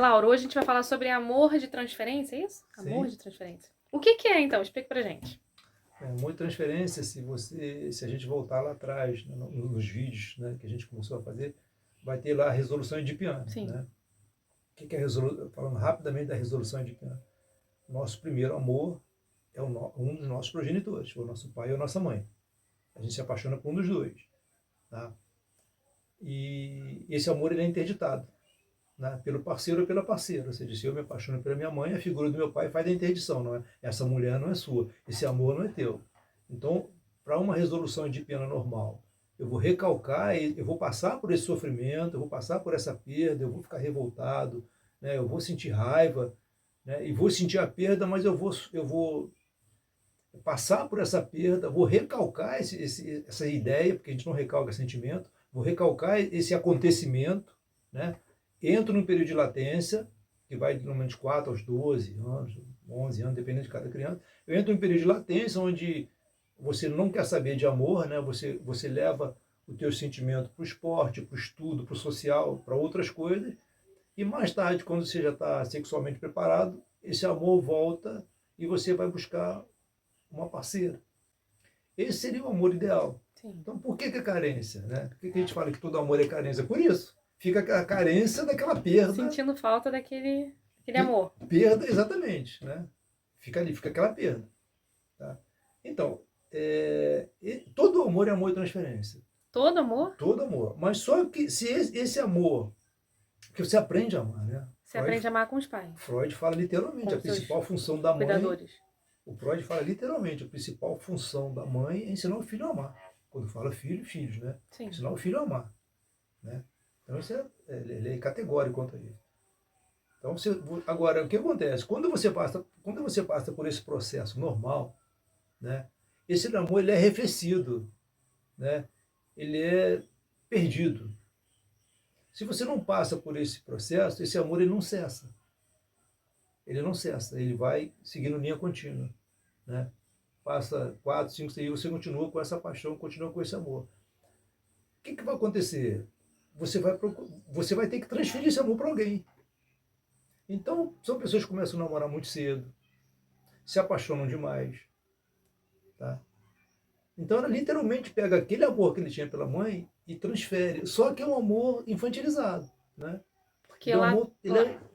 Lauro, hoje a gente vai falar sobre amor de transferência, é isso? Sim. Amor de transferência. O que é, então? Explica pra gente. Amor de transferência, se a gente voltar lá atrás, né, nos vídeos, né, que a gente começou a fazer, vai ter lá a resolução edipiana. Sim. Né? O que é a resolução? Falando rapidamente da resolução edipiana. Nosso primeiro amor é um dos nossos progenitores, o nosso pai ou a nossa mãe. A gente se apaixona por um dos dois. Tá? E esse amor ele é interditado, né, pelo parceiro ou pela parceira. Ou seja, se eu me apaixono pela minha mãe, a figura do meu pai faz a interdição. Não é? Essa mulher não é sua, esse amor não é teu. Então, para uma resolução edipiana normal, eu vou recalcar, eu vou passar por esse sofrimento, eu vou passar por essa perda, eu vou ficar revoltado, né, eu vou sentir raiva, né, e vou sentir a perda, mas eu vou passar por essa perda, vou recalcar essa ideia, porque a gente não recalca sentimento, vou recalcar esse acontecimento, né? Entro num período de latência, que vai normalmente de 4 aos 12 anos, 11 anos, dependendo de cada criança. Eu entro em um período de latência onde você não quer saber de amor, né? Você leva o teu sentimento para o esporte, para o estudo, para o social, para outras coisas, e mais tarde, quando você já está sexualmente preparado, esse amor volta e você vai buscar uma parceira. Esse seria o amor ideal. Sim. Então, por que a carência? Né? Por que a gente fala que todo amor é carência? Por isso. Fica a carência daquela perda. Sentindo falta daquele amor. Perda, exatamente. Né? Fica ali, fica aquela perda. Tá? Então, todo amor é amor de transferência. Todo amor? Todo amor. Mas só que se esse amor, que você aprende a amar, né? Você aprende a amar com os pais. Freud fala literalmente, Com a principal função da mãe. Cuidadores. O Freud fala literalmente, a principal função da mãe é ensinar o filho a amar. Quando fala filho, filhos, né? Sim. Ensinar o filho a amar. Né? Então, ele é categórico quanto a isso. Então, agora, o que acontece? Quando você passa por esse processo normal, né? Esse amor ele é arrefecido, né? Ele é perdido. Se você não passa por esse processo, esse amor ele não cessa. Ele não cessa, ele vai seguindo linha contínua. Né? Passa 4, 5, 6 você continua com essa paixão, continua com esse amor. O que vai acontecer? Você vai ter que transferir esse amor para alguém. Então, são pessoas que começam a namorar muito cedo, se apaixonam demais. Tá? Então, ela literalmente pega aquele amor que ele tinha pela mãe e transfere. Só que é um amor infantilizado. Né? Porque lá...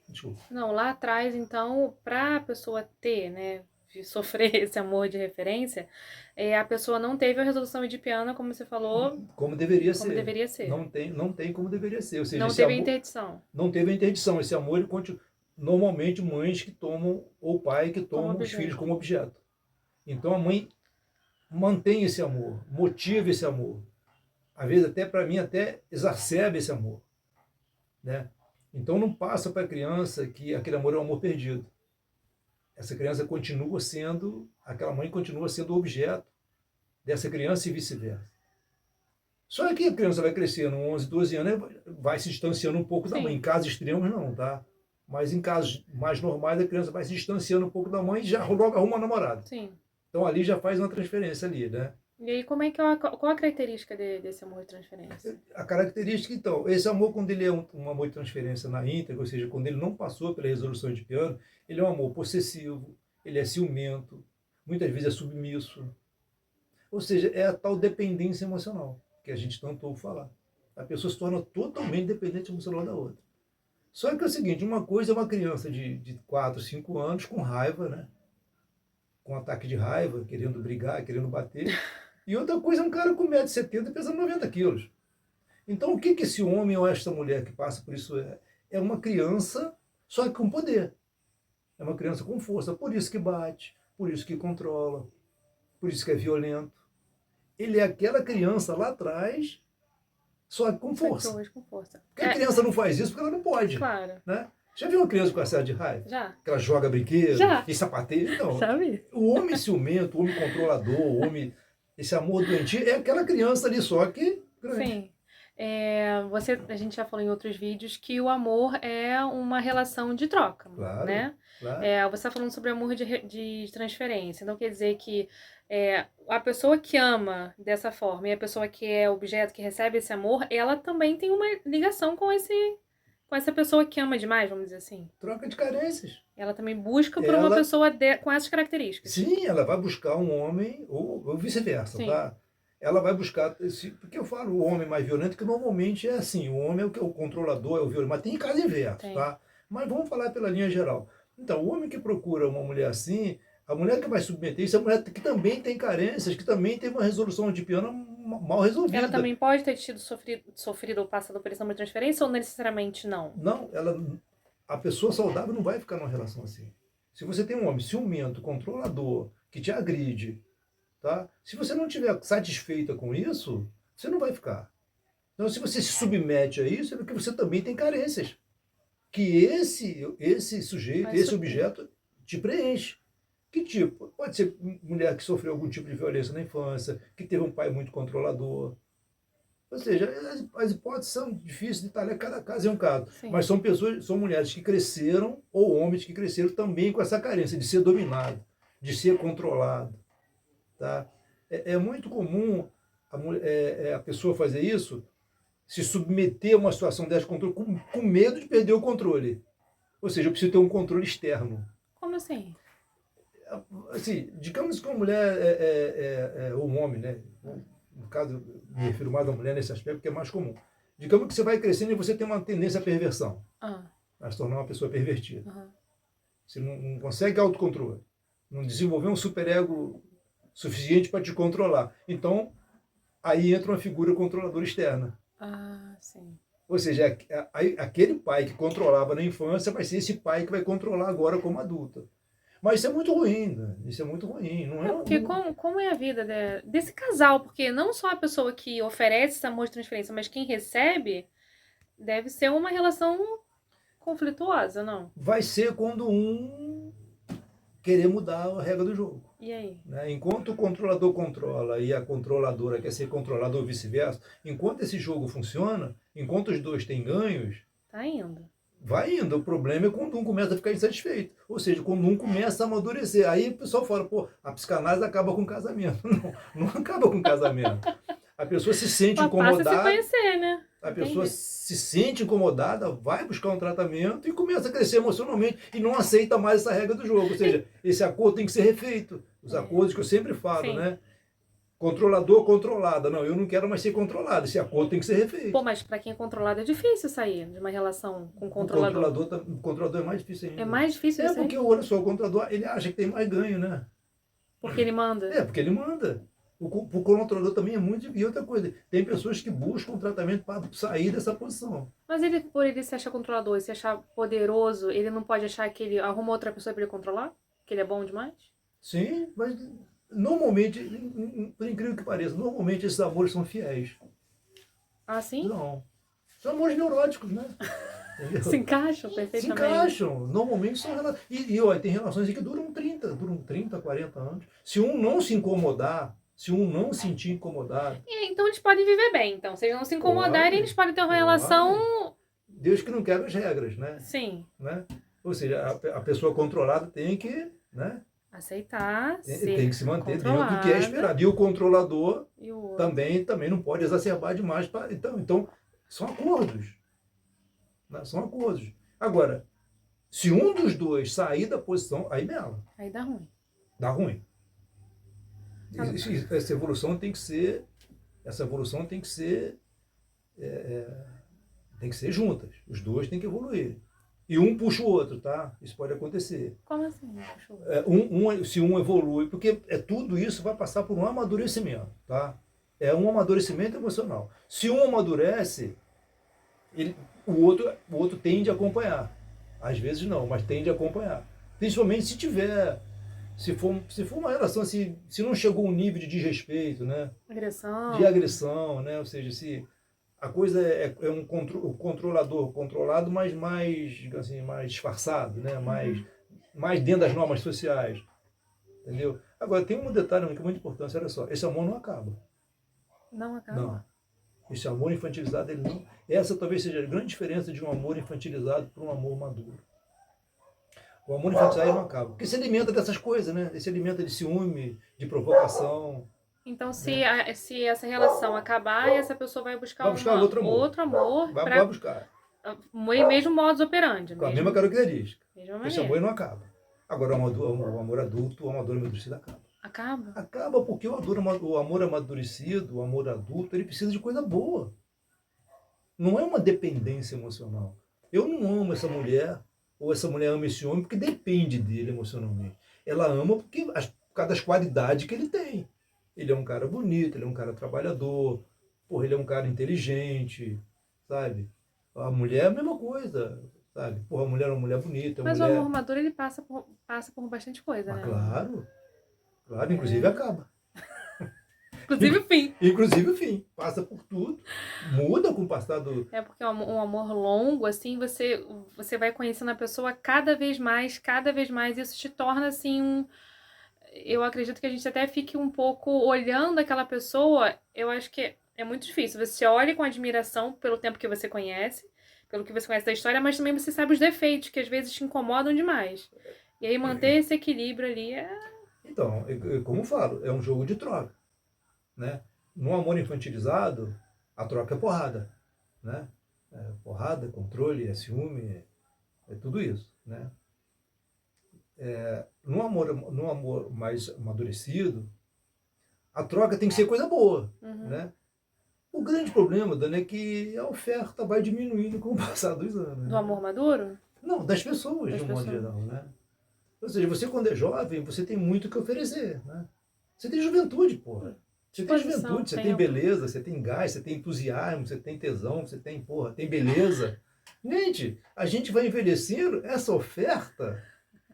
Desculpa. Não, lá atrás, então, para a pessoa ter, né, de sofrer esse amor de referência, a pessoa não teve a resolução edipiana, como você falou. Como deveria ser. Como deveria ser. Não tem como deveria ser. Ou seja, não teve a interdição. Não teve a interdição. Esse amor, ele continua. Normalmente, mães que tomam, ou pai que tomam os filhos como objeto. Então, a mãe mantém esse amor, motiva esse amor. Às vezes, até para mim, até exacerba esse amor. Né? Então, não passa para a criança que aquele amor é um amor perdido. Essa criança continua sendo, aquela mãe continua sendo objeto dessa criança e vice-versa. Só que a criança vai crescendo, 11, 12 anos, vai se distanciando um pouco da mãe. Em casos extremos, não, tá? Mas em casos mais normais, a criança vai se distanciando um pouco da mãe e já logo arruma uma namorada. Sim. Então ali já faz uma transferência ali, né? E aí, qual a característica desse amor de transferência? A característica, então, esse amor, quando ele é um amor de transferência na íntegra, ou seja, quando ele não passou pela resolução edipiana, ele é um amor possessivo, ele é ciumento, muitas vezes é submisso. Ou seja, é a tal dependência emocional que a gente tanto ouve falar. A pessoa se torna totalmente dependente emocional da outra. Só que é o seguinte, uma coisa é uma criança de 4, 5 anos com raiva, né? Com ataque de raiva, querendo brigar, querendo bater. E outra coisa é um cara com 1,70 m pesando 90 quilos. Então o que esse homem ou esta mulher que passa por isso é? É uma criança, só que com poder. É uma criança com força, por isso que bate, por isso que controla, por isso que é violento. Ele é aquela criança lá atrás, só que com força. Hoje com força. Porque a criança não faz isso porque ela não pode. Claro. Né? Já viu uma criança com excesso de raiva? Já. Que ela joga brinquedo e sapateia? Então, sabe? O homem ciumento, o homem controlador, o homem, esse amor doentio, é aquela criança ali só que grande. Sim. A gente já falou em outros vídeos que o amor é uma relação de troca, Claro, né? claro. Você está falando sobre amor de transferência, então quer dizer que a pessoa que ama dessa forma e a pessoa que é objeto, que recebe esse amor, ela também tem uma ligação com Com essa pessoa que ama demais, vamos dizer assim. Troca de carências. Ela também busca por uma Ela, pessoa com essas características. sim, ela vai buscar um homem, ou vice-versa, Sim, tá? Ela vai buscar, porque eu falo o homem mais violento, que normalmente é assim, o homem é o que é o controlador, é o violento, mas tem caso inverso, tem. tá? Mas vamos falar pela linha geral. Então, o homem que procura uma mulher assim, a mulher que vai submeter isso é a mulher que também tem carências, que também tem uma resolução adipiana mal Ela resolvida. também pode ter tido sofrido ou passado por essa transferência ou necessariamente não? Não, a pessoa saudável não vai ficar numa relação assim. Se você tem um homem ciumento, controlador, que te agride, tá? Se você não estiver satisfeita com isso, você não vai ficar. Então, se você se submete a isso, é porque você também tem carências. Que esse sujeito, Vai esse suprir. objeto te preenche. Que tipo? Pode ser mulher que sofreu algum tipo de violência na infância, que teve um pai muito controlador. Ou seja, as hipóteses são difíceis de estar, cada caso é um caso. Sim. Mas são pessoas, são mulheres que cresceram, ou homens que cresceram também com essa carência de ser dominado, de ser controlado. Tá? É muito comum a pessoa fazer isso, se submeter a uma situação dessa de controle com medo de perder o controle. Ou seja, eu preciso ter um controle externo. Como assim? Assim, digamos que uma mulher ou um homem, né? No caso, me refiro mais à mulher nesse aspecto, porque é mais comum. Digamos que você vai crescendo e você tem uma tendência à perversão, Ah, a se tornar uma pessoa pervertida. aham. Você não consegue autocontrole, não desenvolveu um superego suficiente para te controlar. Então, aí entra uma figura controladora externa. Ah, sim. Ou seja, aquele pai que controlava na infância vai ser esse pai que vai controlar agora como adulto. Mas isso é muito ruim, né? Isso é muito ruim. Não é, Porque como é a vida desse casal? Porque não só a pessoa que oferece esse amor de transferência, mas quem recebe, deve ser uma relação conflituosa, não? vai ser quando um querer mudar a regra do jogo. E aí? Né? Enquanto o controlador controla e a controladora quer ser controlada ou vice-versa, enquanto esse jogo funciona, enquanto os dois têm ganhos, Tá indo. vai indo. O problema é quando um começa a ficar insatisfeito. Ou seja, quando um começa a amadurecer. Aí o pessoal fala, pô, a psicanálise acaba com o casamento. Não, não acaba com o casamento. A pessoa se sente Só passa a se incomodada. conhecer, né? A Entendi. pessoa se sente incomodada, vai buscar um tratamento e começa a crescer emocionalmente e não aceita mais essa regra do jogo. Ou seja, esse acordo tem que ser refeito. Os acordos que eu sempre falo, Sim. né? Controlador, controlada. Não, eu não quero mais ser controlado. Esse acordo tem que ser refeito. Pô, mas pra quem é controlado é difícil sair de uma relação com o O controlador. controlador é mais difícil ainda. É mais difícil É sair? porque, olha só, o controlador, ele acha que tem mais ganho, né? Porque ele manda. É, porque ele manda. O controlador também é muito... E outra coisa, tem pessoas que buscam um tratamento para sair dessa posição. Mas ele, por ele se achar controlador e se achar poderoso, ele não pode achar que ele arruma outra pessoa pra ele controlar? Que ele é bom demais? Sim, mas normalmente, por incrível que pareça, normalmente esses amores são fiéis. Ah, sim? Não. São amores neuróticos, né? Entendeu? Se encaixam Se perfeitamente. encaixam. Normalmente são relações. E olha, tem relações que duram 30, 40 anos. Se um não se incomodar, se um não se sentir incomodado, E, então eles podem viver bem. Então, se eles não se incomodarem, Pode, eles podem ter uma pode. relação. Deus que não quebra as regras, né? Sim. Né? Ou seja, a pessoa controlada tem que, né? Aceitar, Tem que se manter dentro do que é controlada. esperado. E o controlador E o outro. também não pode exacerbar demais. Então, são acordos. Né? São acordos. Agora, se um dos dois sair da posição, aí mela. Aí dá ruim. Dá ruim. Ah. Essa evolução tem que ser. Essa evolução tem que ser. Tem que ser juntas. Os dois têm que evoluir. E um puxa o outro, tá? Isso pode acontecer. Como assim? Cachorro? Se um evolui, porque tudo isso vai passar por um amadurecimento, tá? É um amadurecimento emocional. Se um amadurece, o outro tende a acompanhar. Às vezes não, mas tende a acompanhar. Principalmente se tiver, se for uma relação, se não chegou a um nível de desrespeito, né? Agressão. De agressão, né? Ou seja, se a coisa é um controlador controlado, mas mais, assim, mais disfarçado, né? Mais dentro das normas sociais. Entendeu? Agora, tem um detalhe que é muito importante, olha só, esse amor não acaba. Não acaba. Não. Esse amor infantilizado, ele não... Essa talvez seja a grande diferença de um amor infantilizado para um amor maduro. O amor infantilizado não acaba. Porque se alimenta dessas coisas, né? Ele se alimenta de ciúme, de provocação. Então, se essa relação acabar, essa pessoa vai buscar, Vai buscar outro amor. outro amor Vai pra buscar. mesmo modus operandi, Com a mesma característica. mesma Esse amor maneira. não acaba. Agora, o amor adulto, o amor amadurecido acaba. Acaba? Acaba porque o amor amadurecido, o amor adulto, ele precisa de coisa boa. Não é uma dependência emocional. Eu não amo essa mulher, ou essa mulher ama esse homem porque depende dele emocionalmente. Ela ama por causa das qualidades que ele tem. Ele é um cara bonito, ele é um cara trabalhador, porra, ele é um cara inteligente, sabe? A mulher é a mesma coisa, sabe? Porra, a mulher é uma mulher bonita, é uma Mas o amor mulher... maduro, ele passa por bastante coisa, Mas né? claro, claro, inclusive acaba. Inclusive o fim. Inclusive o fim. Passa por tudo, muda com o passar do... É porque um amor longo, assim, você vai conhecendo a pessoa cada vez mais, e isso te torna, assim, eu acredito que a gente até fique um pouco olhando aquela pessoa, eu acho que é muito difícil. Você olha com admiração pelo tempo que você conhece, pelo que você conhece da história, mas também você sabe os defeitos, que às vezes te incomodam demais. E aí manter esse equilíbrio ali é... Então, como eu falo, é um jogo de troca, né? No amor infantilizado, a troca é porrada, né? É porrada, controle, é ciúme, é tudo isso, né? No amor mais amadurecido, a troca tem que ser coisa boa, né? O grande problema, Dani, é que a oferta vai diminuindo com o passar dos anos. Do Né? amor maduro? Não, das pessoas, Das de um modo pessoas. geral, né? Ou seja, você quando é jovem, você tem muito o que oferecer, né? Você tem juventude, porra. Você tem Disposição, juventude, você tem tempo. beleza, você tem gás, você tem entusiasmo, você tem tesão, você tem, porra, tem beleza. Gente, a gente vai envelhecendo, essa oferta,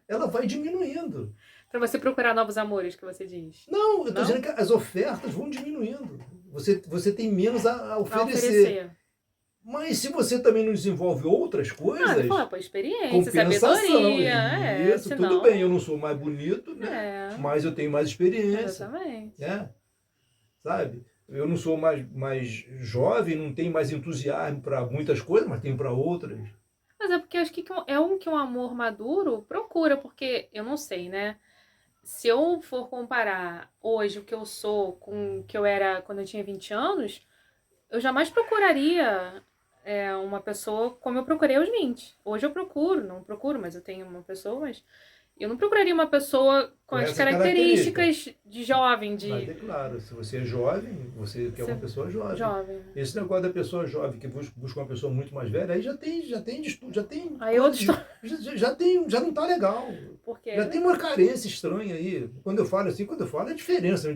ela vai diminuindo. Pra você procurar novos amores, que você diz. Não, eu estou Não? dizendo que as ofertas vão diminuindo. Você tem menos a A oferecer. oferecer. Mas se você também não desenvolve outras Ah, coisas, fala, pô, experiência, compensação. sabedoria. Isso, Senão... tudo bem, eu não sou mais bonito, né? É, Mas eu tenho mais experiência, exatamente. né? Sabe? Eu não sou mais jovem, não tenho mais entusiasmo para muitas coisas, mas tenho para outras. Mas é porque eu acho que que um amor maduro procura, porque eu não sei, né? Se eu for comparar hoje o que eu sou com o que eu era quando eu tinha 20 anos, eu jamais procuraria uma pessoa como eu procurei aos 20. Hoje eu procuro, não procuro, mas eu tenho uma pessoa, mas eu não procuraria uma pessoa com Com as essa característica. características de jovem, Mas é de claro, se você é jovem, você quer uma ser pessoa jovem. jovem. Esse negócio da pessoa jovem que busca uma pessoa muito mais velha, aí já tem de estudo, já tem Aí outra história. já não tá legal. Porque Já tem uma carência estranha aí. Quando eu falo é a diferença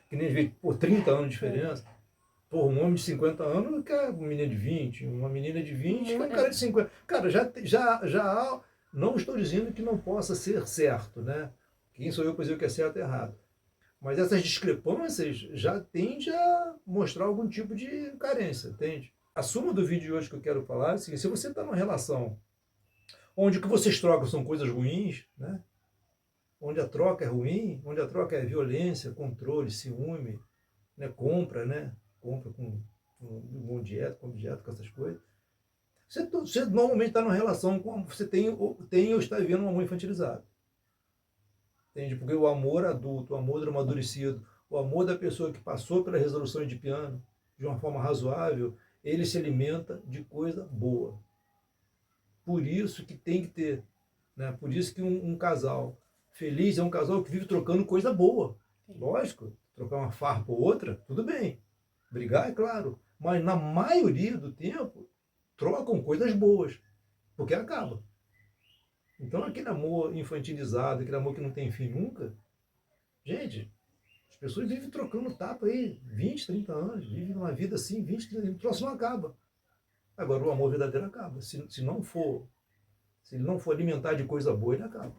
que nem vê, por 30 anos de diferença. Pô, um homem de 50 anos quer uma menina de 20, uma menina de 20 quer um cara de 50. Cara, já há, não estou dizendo que não possa ser certo, né? Quem sou eu para dizer o que é certo e errado? Mas essas discrepâncias já tendem a mostrar algum tipo de carência, entende? A suma do vídeo de hoje que eu quero falar é o seguinte: se você está numa relação onde o que vocês trocam são coisas ruins, né? Onde a troca é ruim, onde a troca é violência, controle, ciúme, né? Compra, né? Compra com dieta, com essas coisas. Você normalmente está numa relação com... Você tem ou está vivendo um amor infantilizado. Entende? Porque o amor adulto, o amor amadurecido, o amor da pessoa que passou pela resolução de piano de uma forma razoável, ele se alimenta de coisa boa. Por isso que tem que ter, né? Por isso que um casal feliz é um casal que vive trocando coisa boa. Lógico, trocar uma farpa ou outra, tudo bem. Brigar, é claro. Mas na maioria do tempo, trocam coisas boas. Porque acaba. Então aquele amor infantilizado, aquele amor que não tem fim nunca, gente, as pessoas vivem trocando tapa aí 20, 30 anos, vivem uma vida assim, 20, 30 anos, o troço não acaba. Agora o amor verdadeiro acaba. Se ele não for alimentar de coisa boa, ele acaba.